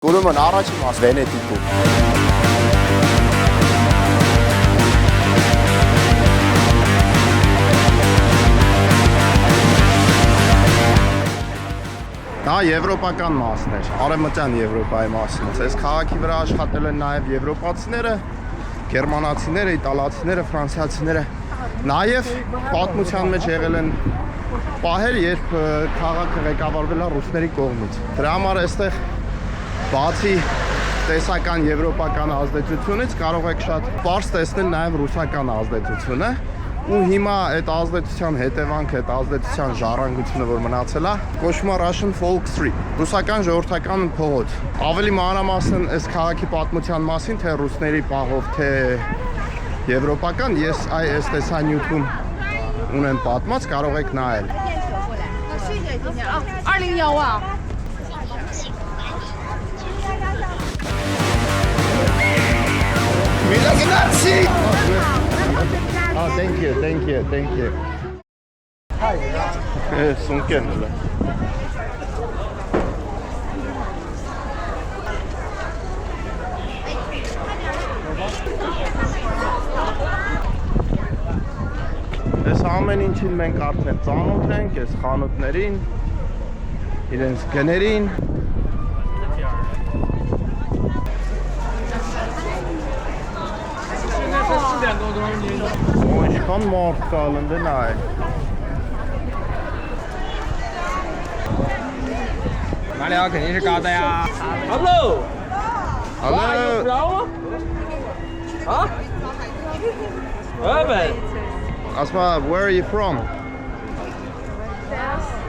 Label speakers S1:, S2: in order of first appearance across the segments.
S1: Գորոման առաջին մաս Վենետիկում։ Դա եվրոպական մասն էր, արևմտյան Եվրոպայի մասն է։ Այս քաղաքի վրա աշխատել են նաև եվրոպացիները, գերմանացիները, իտալացիները, ֆրանսիացիները։ Նաև պատմության մեջ եղել են պահեր, երբ քաղաքը ղեկավարվել է ռուսների կողմից։ Դրա համար այստեղ բացի տեսական եվրոպական ազդեցությունից կարող եք շատ պարզ տեսնել նաև ռուսական ազդեցությունը ու հիմա այդ ազդեցության հետևանքը, այդ ազդեցության ժառանգությունը, որ մնացել է, կոչվում է Russian Folk Street, ռուսական ժողովրդական փողոց։ Ավելի մանրամասն այս քաղաքի պատմության մասին, թե ռուսների պահով, թե եվրոպական, ես այս տեսանյութում ունեմ պատմած, կարող եք նայել։
S2: 2015
S1: Grazie! Oh, thank you. Hi. Sono chiaro. Այս ամեն ինչին մենք արդեն ծանոթ ենք, այս խանութներին, իրենց գներին։ Ինչքան մարդ կա լնդը նայ։
S3: Mario, 肯定是高的呀。Hello。
S1: Hello。
S3: 啊？Urban。
S1: Asma, where are you from?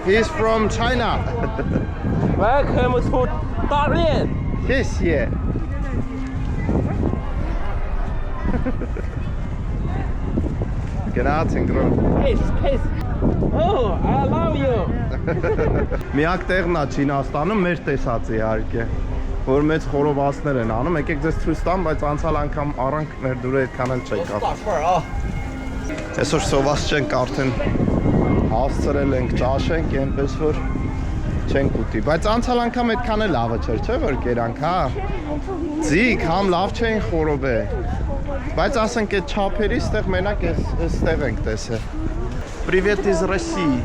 S1: He's from China.
S3: Welcome to 大连。
S1: 谢谢。Գնացին գրոն։
S3: Kiss. Oh, I love you.
S1: Միակ տեղն է Չինաստանում մեր տեսած իհարկե, որ մեծ խորովածներ են անում, եկեք ձեզ ցույց տամ, բայց անցյալ անգամ առանք մեր դուրը այդքան էլ չեք ապրել։ Այսօր սոված չենք արդեն հասցրել ենք, ճաշենք, այնպես որ չենք ուտի, բայց անցյալ անգամ այդքան էլ լավը չէր, չէ՞ որ կերանք, հա։ Ձիգ, համ լավ չէին խորոբե։ Բայց ասենք այդ չափերի ստեղ մենակ այստեղ ենք տեսել։ Привет из России։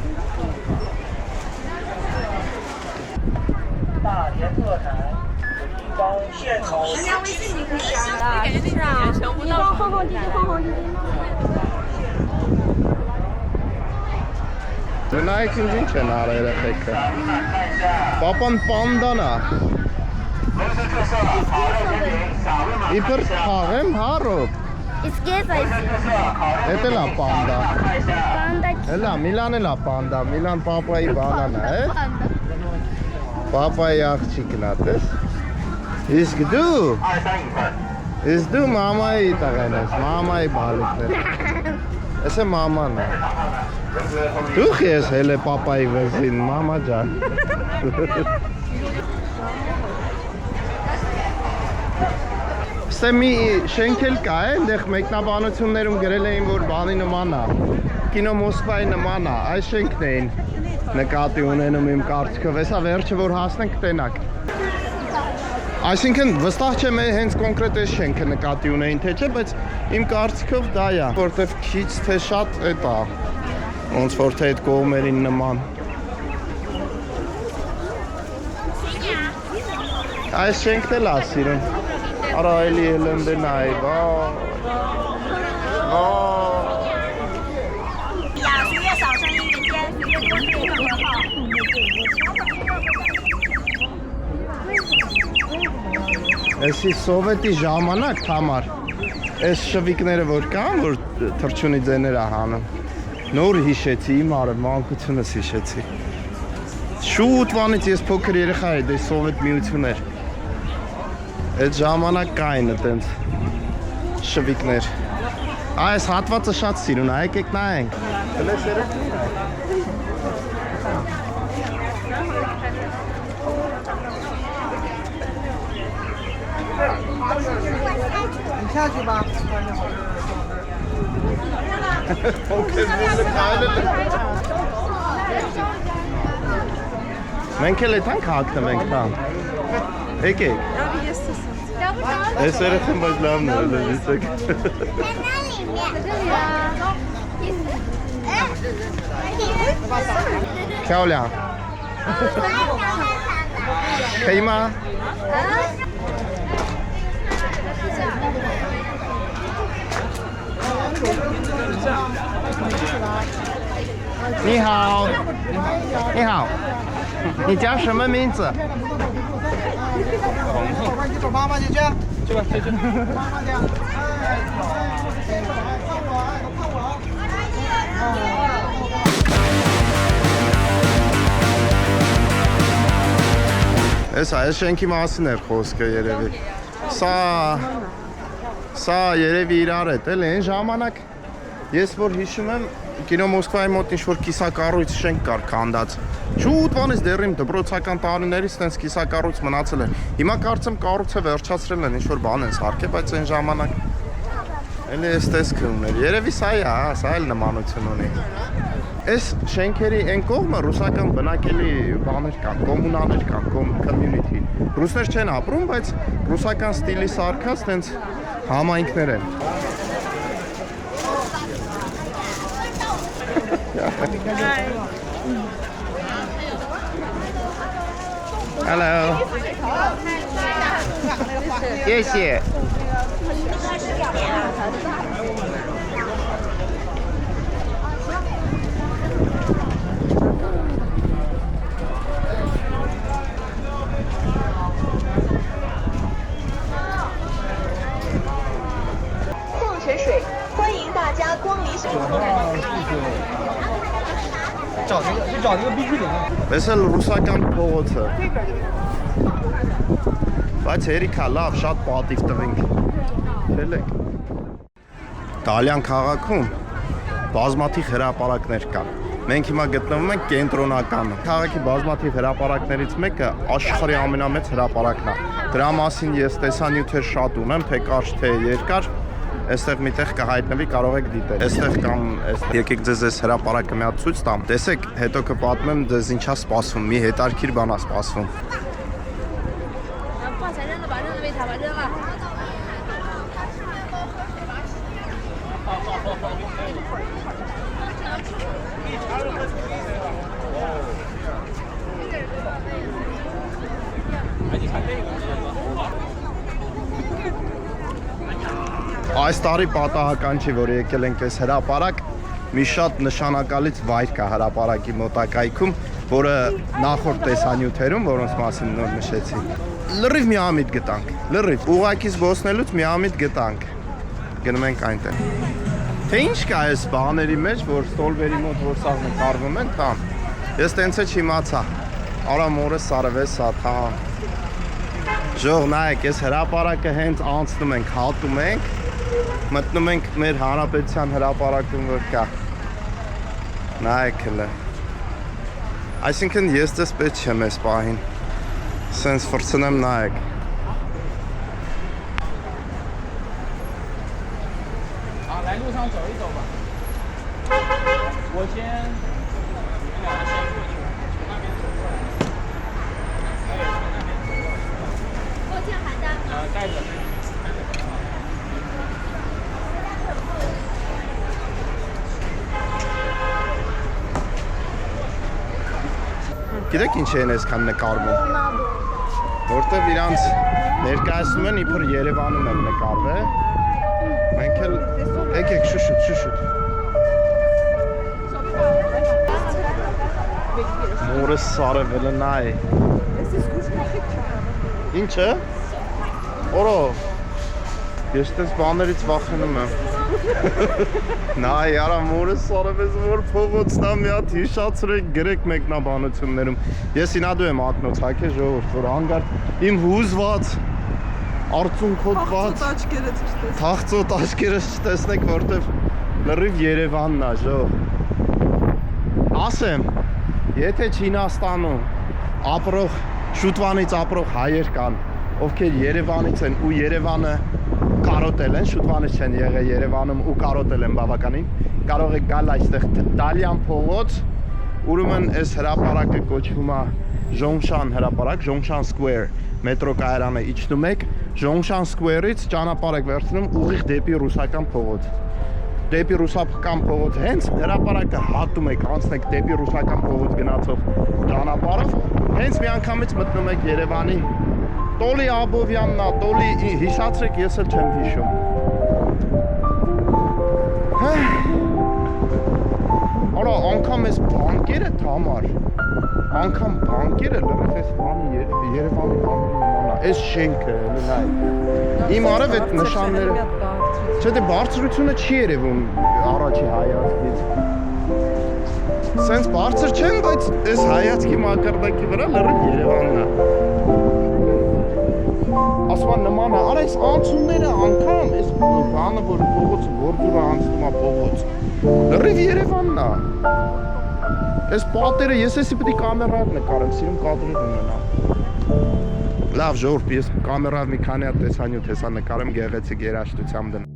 S1: Նայեք ինչ են արել երեխեքը։ Պապան պանդան է։ Իբր խաղեմ հարոք։
S2: Իսկ ես այս
S1: Էդ էլ է պանդա։
S2: բանդա
S1: Էլա, Միլան էլ է պանդա, Միլան պապայի բանան է, Պապայի աղջիկն է, տես։ Իսկ դու մամայի տղեն ես, մամայի բալիկն ես։ Ես է մաման է։ Դու ես հել է պապայի վզին, մամա ջան։ Ստե մի շենքել կա է, այնտեղ մեկնաբանություններում գրել էին, որ բանի նման է, կինո Մոսկվայի նման է, այս շենքն էին նկատի ունենում իմ կարծիքով, հեսա վերջը որ հասնենք կտենակ։ Այսինքն վստահ չեմ հենց կոնկրետ այս շենքը նկատի ունեին, թե չէ, բայց իմ կարծիքով դա է, որտև քիչ թե շատ էտ է, ոնց որ թե այդ կողմերին նման։ Այս շենքն էլ է սիրուն։ Արա էլի ելընդե նայ, Էսի սովետի ժամանակ համար, այս շվիկները որ կան, որ թրջունի ձեներ է հանում, նոր հիշեցի, իմ արև մանկությունս հիշեցի։ Շուտ վանից ես փոքր երեխա է, դե սովետ միություններ։ Այդ ժամանակ կային այտենց շվիկներ։ Այս հատվածը շատ սիրուն է, եկեք նայենք։ Լես երեխին է։ Մենք էլ էտանք հագնվենք տան։ Եկեք։ Ես երեխեմ բայց լավն է, լսեք։ Քյոլյա։ Քեյմա։你好，你好，你叫什么名字？
S3: 走妈妈就这样，去吧，去。
S1: Այս շենքի մասին է խոսքը երևի։ Սա երևի իրար է, էլ այն ժամանակ ես որ հիշում եմ Կինո Մոսկվայի մոտ ինչ-որ կիսակառույց շենք կար քանդած։ Շուտվանից դեռ իմ դպրոցական տարիներից տենց կիսակառույց մնացել է։ Հիմա կարծեմ կառույցը վերջացրել են, ինչ-որ բան են սարքել, բայց այն ժամանակ էլի էս տեսքը ուներ։ Երևի սա է, սա էլ նմանություն ունի։ Այս շենքերի այն կողմը ռուսական բնակելի բաներ կան, կոմունաներ կան, community։ Ռուսներ չեն ապրում, բայց ռուսական ստիլի սարքած տենց համայնքներ են։ Hello. 谢谢。
S4: 矿泉水，欢迎大家光临。
S3: 找一个，就找一个冰淇淋。
S1: Այս էլ ռուսական փողոցը։ Բայց հերիքա լավ, շատ պատիվ տվենք։ Թելեք։ Տալյան քաղաքում բազմաթիվ հրապարակներ կան։ Մենք հիմա գտնվում ենք կենտրոնականը։ Քաղաքի բազմաթիվ հրապարակներից մեկը աշխարհի ամենամեծ հրապարակն է։ Դրա մասին ես տեսանյութեր շատ ունեմ, թե կարճ, թե երկար։ Այստեղ միտեղ կհայտնվի, կարող եք դիտել։ Այստեղ կամ եկեք ձեզ այս հրապարակը մի հատ ցույց տամ։ Տեսեք, հետո կպատմեմ ձեզ ինչա սպասվում, մի հետարքիր բան է սպասվում։ Այս տարի պատահական չի, որ եկել ենք այս հրապարակ, մի շատ նշանակալից վայր կա հրապարակի մոտակայքում, որը նախորդ տեսանյութերում, որոնց մասին նոր նշեցի, լրիվ միամիտ գտանք, լրիվ, ուղղակի զբոսնելուց միամիտ գտանք, գնում ենք այնտեղ։ Թե ինչ կա այս բաների մեջ, որ ստոլվերի մոտ, որ սաղ նկարվում են, թամ, ես տենց է չիմացա, արա մորը սարվես սա, թամ, ժող նայեք, ես հրապարակը հենց անցնում ենք, հատում ենք, մտնում ենք մեր հանրապետության հրապարակում, որ կա, նայեք հլը, այսինքն ես դες պետ չեմ ես պահին, սենց վրցնեմ նայեք,
S3: 来路上走一走吧。我先，你们两个先过去，从那边走过来。还有从那边走过来。
S2: 给我签函单吗？
S3: 带着。
S1: Գիտեք ինչ են այսքան նկարվում, որտև իրանց ներկայացնում են իբր Երևանում են նկարվել, մենք էլ եկեք շուշուտ, մորը սարևելը նայ, ինչը, որո, ես տես բաներից վախենում եմ, նայ արա մորը սարևես որ փողոցնա մի հատ հիշացրեք գրեք մեկնաբանություններում, ես ինադու եմ ակնոց հակե ժողորդ, որ հանգարդ իմ հուզված, արցունքոտված, թաղծոտ աչկերս չտեսնեք, որտև լրիվ Երևանն է ժող, ասեմ, եթե Չինաստանում ապրող, շուտվանից ապրող հայեր կան, ովքեր Երևանից են ու Երևանը կարոտել են, շուտվանից չեն եղել Երևանում ու կարոտել են բավականին, կարող եք գալ այստեղ Տալյան փողոց ուրեմն այս հրապարակը կոչվում է Ժոնշան հրապարակ, Ժոնշան Square մետրո կայարանը իջնում եք, Ժոնշան Square-ից ճանապարհ եք վերցնում ուղիղ դեպի ռուսական փողոց։ Դեպի ռուսական փողոց հենց հրապարակը հատում եք, անցնեք դեպի ռուսական փողոց գնացող ճանապարհով, հենց միանգամից մտնում եք Երևանի Տոլի Աբովյանն է, Տոլի հիշացրեք, ես էլ չեմ հիշում։ Արա անգամ այս բանկերը թամար, անգամ բանկերը լրիվ այս բանի Երևանի բանի նման է, այս շենքը նայ։ Իմ արև այդ նշանները, չէ դե բարձրությունը չի երևում առաջի հայացքից։ Սենց բարձր չեն, բայց այս հայացքի մակարդակի վրա լրիվ Երևանն է։ Ասման նման է, արա այս անցումները անգամ, այս բանը, որ փողոցը, որ դուրը անցնում է փողոց, լրիվ Երևանն է։ Այս պատերը, ես էսի պետք է կամերայով նկարեմ, սիրում կադրեր ունենամ։ Լավ ժողովուրդ, ես կամերայով մի քանի հատ տեսանյութ հեսա նկարեմ գեղեցիկ երաժշտությամբ դնեմ։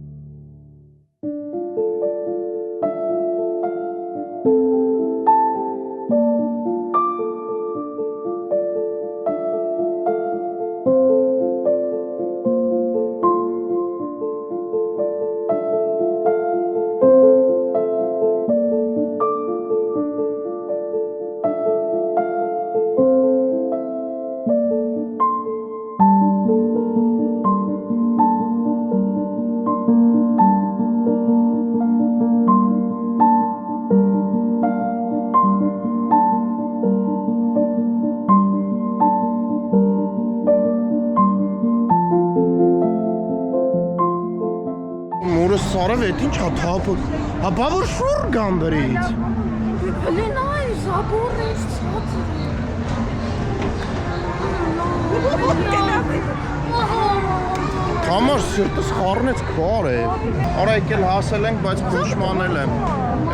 S1: Սարև էդ ինչ հա թափը, հա բավոր շուր գամբրից։
S2: Блин, ай, забор есть,
S1: Համար սիրտս խառնեց քար է։ Արա եկել հասել ենք, բայց փոշմանել եմ։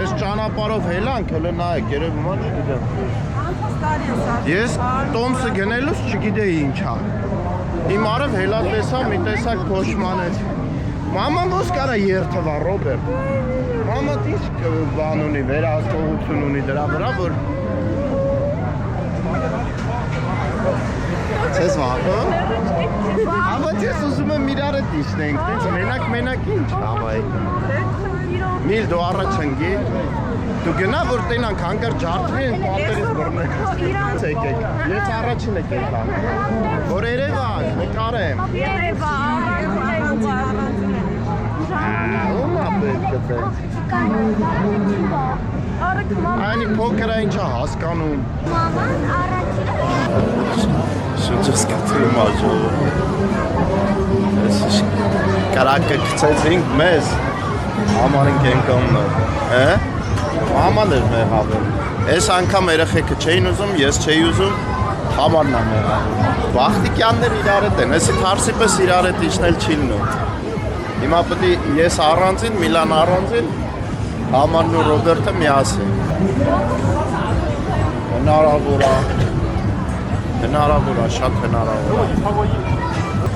S1: Այս ճանապարհով հելանք, հələ նայեք, երևում է չգիտեմ։ Ես տոմսը գնելուց չգիտեի ինչա։ Իմ արև հելա տեսա, մի տեսակ փոշմանեց։ Մաման ոնց կարա երթվա, Ռոբերտ։ Մաման ինչ բան ունի, վերահսկողություն ունի դրա վրա, որ Չես վախում։ Բայց ես ուզում եմ իրար հետ իջնենք, տենց մենակ ինչ հավայք։ Միլ դու առաջ ընկի։ Դու գնա որ տենանք հանկարծ ջարդվի են պատերից բռնենք։ Եկեք։ Ես առաջին եկեք։ Որ Երևան, նկարեմ։ Ո՞ւմ է պետք է։ Այնի փոքր է ինչա հասկանում։
S2: Մաման առաջին։
S1: Շուտով սկացում աջով։ Ես կարակը գցեցինք մեզ։ Համարենք ենք ոնը։ Հե? Մաման էր մեր հավը։ Այս անգամ երեխեքը չէին ուզում, ես չէի ուզում։ Համարն է մեր հավը։ Վախտիկյաններ իրար հետ են, էսի թարսի պես իրար հետ իջնել չի լինում։ Հիմա պետք է ես առանձին, Միլան առանձին, Համարն ու Ռոբերտը միասին։ Հնարավոր է։ Հնարավոր է, շատ հնարավոր է։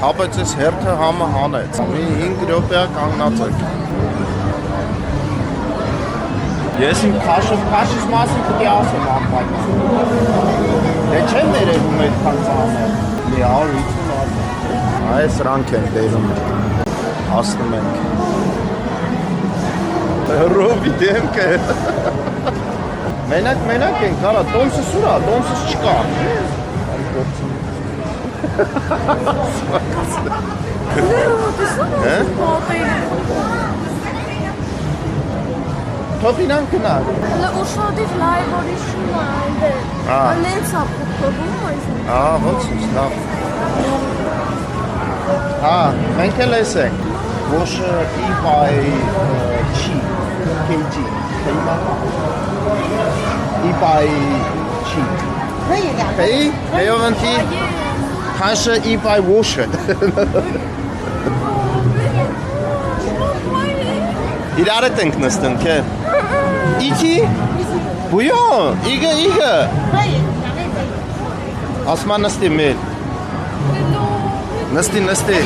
S1: Հապեց ես հերթը համը հանեց։ Մի 5 րոպեա կանգնած եք։ Ես իմ քաշից մասին պետք է ասեմ անպայման։ Դե չեմ ներևում այդքան ծանր։ Մի 150 հատ։ Այս սրանք են դերում։ Հասնում ենք։ Ռոբի դեմքը։ Մենակ ենք, կարա, տոմսը սուրա, տոմսս չկա։ Թոփինան կնար։
S2: Հələ ուշադիր լայվորի շունը այնտեղ։ Անենց է փոփոխում այս։
S1: Ոնց է, լավ։ Մենք էլ էս ենք։ Ոშը իբայ չի, KG, իբայ չի։ Հեյ, հեյովանտի, հաշը իբայ ոշը։ Իրար հետ ենք նստում, կե։ Իքի, բույոն, իգը։ Ասման նստի մեր։ Նստի։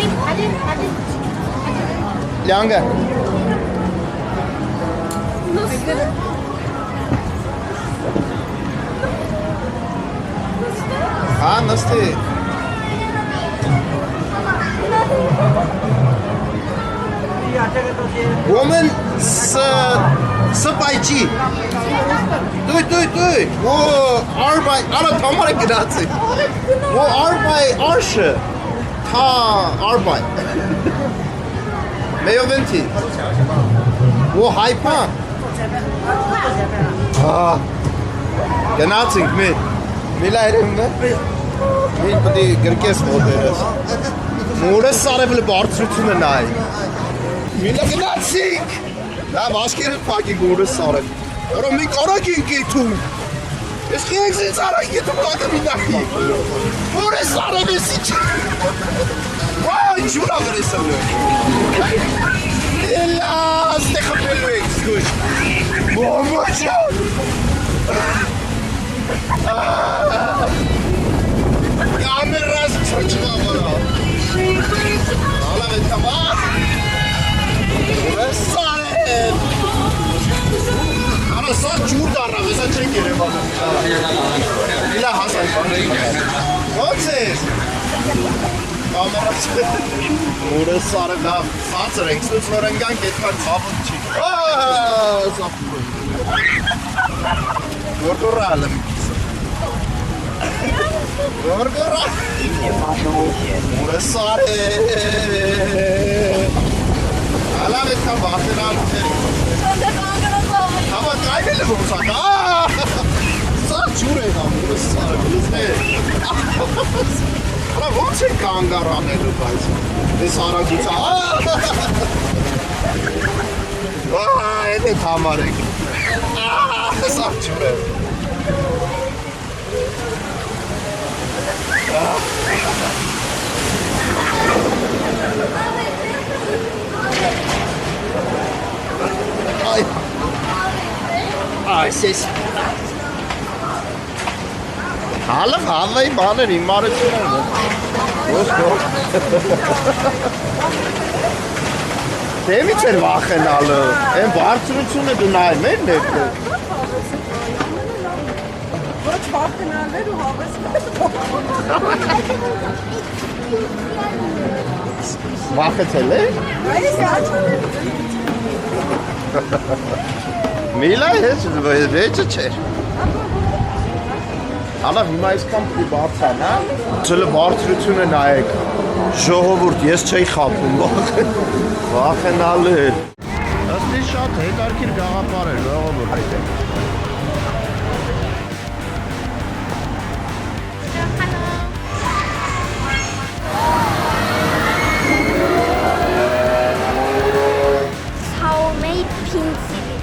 S1: Լյանգը։ նստի։ Woman սպայճի։ Դույ։ Ո արբայ, արա թամարը գնացի։ Ո արբայ արշը։ Հա, արբայ։ Մեյովենտի։ Ո հայպա։ Հա։ Գնացինք մի։ Միլա երևնը։ Մի պտի գրկես մոտերս։ Մորես սարևլը բարձրությունը նայ։ Միլա գնացինք։ Դա վաշկերը պակի գորես սարև։ Որո մի կարակ ենք եթում։ Ես խիենք զից արակ եթում տակը մի նախի։ Մորես սարև ես իչ։ Վայ, ջուրա գրես ըլու։ Էլա, ստե խպելու եք զգույշ։ Մոմոջան։ Կամերաս չոչվա վրա։ Ալավ էտ կամար։ Ուրես սարև։ Արա սար ջուր դարնավ, եսա չենք երևան։ Իլա հասան բանեի։ Ոնց ես։ Կամերաս։ Ուրես սարև լավ, սացր ենք, սուց որ ընգանք էտքան ծավոտ չի։ Գորդորը ալեմ։ Գորդորը։ Ուրես սարև։ Ալավ էտքան վախենալ չեր։ Հավա կայնել է ոնցակ, սար ջուր է համ, ուրես սարև, լիզնե։ Հրա ոնց են կանգար անելու բայց, ես արագուցա, էդ էդ համար եք, սար ջուր է։ Այս ես Հալվ հավայի բաներ իմ մարություն են Ոսկո Դեմից էր վախենալը Են բարձրությունը դու նայր մերն էր
S2: Ոչ վախենալներ ու հավես
S1: Վախեցել է?
S2: Այս աչաներ
S1: Միլա ես վեճը չեր Ալավ հիմա այսքան պիտի բարձան, հա? Չլը բարձրությունը նայեք Ժողովուրդ, ես չէի խապում Վախենալ էր Ըստի շատ հետարքիր գաղապար էր, ժողովուրդ
S2: Homemade pinzili